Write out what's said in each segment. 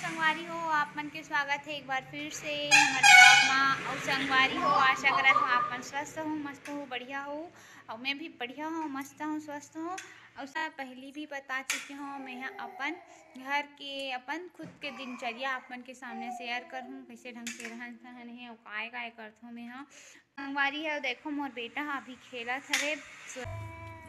संगवारी हो आप मन के स्वागत है एक बार फिर से हमारे ब्लॉग में। और संगवारी हो आशा करत हूँ आप मन स्वस्थ हो, मस्त हो, बढ़िया हो। और मैं भी बढ़िया हूँ, मस्त हूँ, स्वस्थ हूँ। और पहले भी बता चुकी हूँ मैं अपन घर के अपन खुद के दिनचर्या आप मन के सामने शेयर कर हूँ, कैसे ढंग से रहन सहन है और काय करत हूँ मैं। हाँ संगवारी है देखो मोर बेटा अभी खेलत हवे,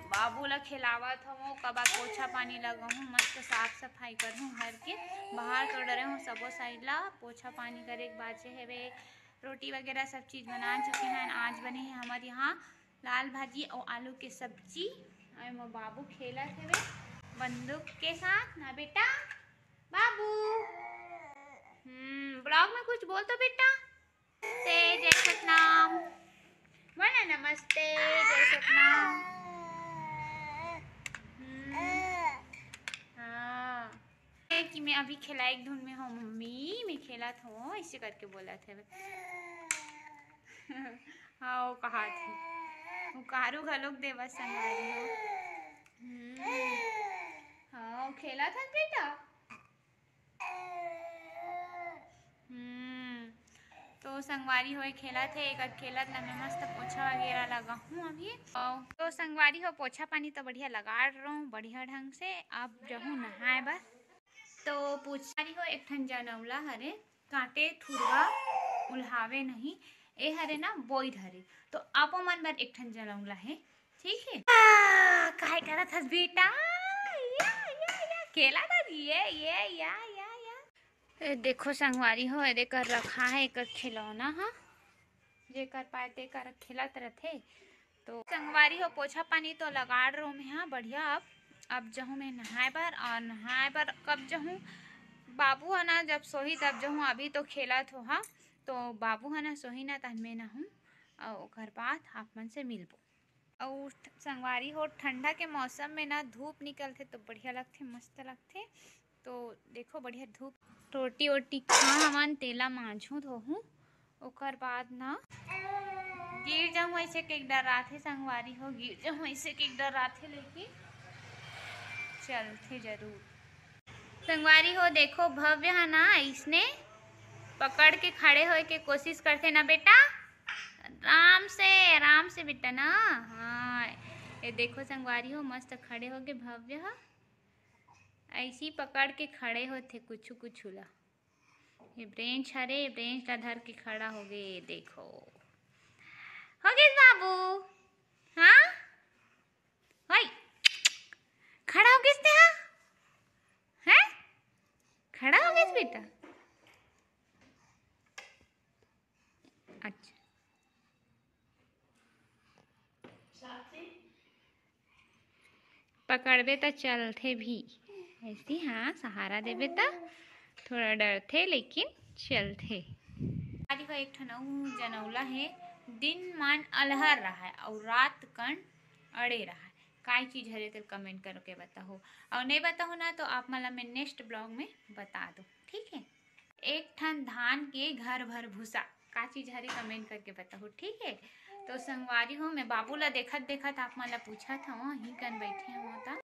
बाबू ला खिलावत हूँ, कबाद पोछा पानी लगाऊँ, मस्त साफ सफाई करूँ घर के। बाहर तो डरे हूँ सबो साइड ला पोछा पानी करे के बाचे हेवे। रोटी वगैरह सब चीज़ बना चुके हैं। आज बने हैं हमारे यहाँ लाल भाजी और आलू के सब्जी। और बाबू खेलत हेवे बंदूक के साथ ना बेटा। बाबू ब्लॉग में कुछ बोल तो बेटा। जय सतनाम बोला, नमस्ते, जय सतनाम। हाँ कि मैं अभी खिलाई धुन में हूँ, मम्मी मैं खेलत हूँ ऐसे करके बोला थे। हाँ वो कहा थे वो कारू घलोक देवा संगवारी हो। हाँ खेला था बेटा। तो संगवारी हो खेला थे एक खेलत ला मैं मस्त पोछा वगैरह लगा हूँ अभी। तो संगवारी हो पोछा पानी तो बढ़िया लगा रहा हूँ बढ़िया ढंग से। अब जहूँ नहाए बस तो पूछारी हो एक ठन जनौला हरे कांटे थुरवा उल्हावे नहीं, ए हरे ना बोइर हरे। तो आपो मन बर एक ठन जनौला है, ठीक है। काय करत हस बेटा? या खेला था ये या। देखो संगवारी हो एदे कर रखा है एक खिलौना। हाँ जे कर पाए ते कर खिलत रथे। तो संगवारी हो पोछा पानी तो लगा रहा हूँ मैं। हाँ बढ़िया। अब जहूँ मैं नहाए बर, और नहाए बर कब जहूँ बाबू है ना जब सोही तब जहूँ। अभी तो खेलत हो। हाँ तो बाबू है ना सोही ना तन में ना हूँ और घर बाद आप मन से मिलबो। और संगवारी हो ठंडा के मौसम में ना धूप निकलते तो बढ़िया लगते, मस्त लगते। तो देखो बढ़िया धूप रोटी वोटी खा हमन तेला मांझू धोहूँ ओकर बाद ना गिर जाऊँ ऐसे के डर आथे। संगवारी हो गिर जाऊँ ऐसे के डर आथे, लेकिन चलते जरूर। संगवारी हो देखो भव्य है ना इसने पकड़ के खड़े होए के कोशिश करते ना बेटा। आराम से बेटा ना। हाँ ये देखो संगवारी हो मस्त खड़े हो के भव्य है ऐसी पकड़ के खड़े होते कुछ ला। ये ब्रेंच हरे ब्रेंच ला धर के खड़ा हो गए। देखो हो गए बाबू। हाँ भाई खड़ा हो गए हैं, खड़ा हो गए बेटा। अच्छा पकड़बे तो चलते भी ऐसी। हाँ सहारा देबे तो थोड़ा डरते लेकिन चलते। आदि का एक ठनऊ जनौला है दिन मान अलहर रहा है और रात कन अड़े रहा है। काय चीज हरे तो कमेंट करके बताओ, और नहीं बताओ ना तो आप मला मैं नेक्स्ट ब्लॉग में बता दो, ठीक है। एक ठन धान के घर भर भूसा का चीज हरे कमेंट करके बताओ, ठीक है। तो संगवारी हो मैं बाबू ला देखत आप मला पूछत हूँ ही कन बैठे हो।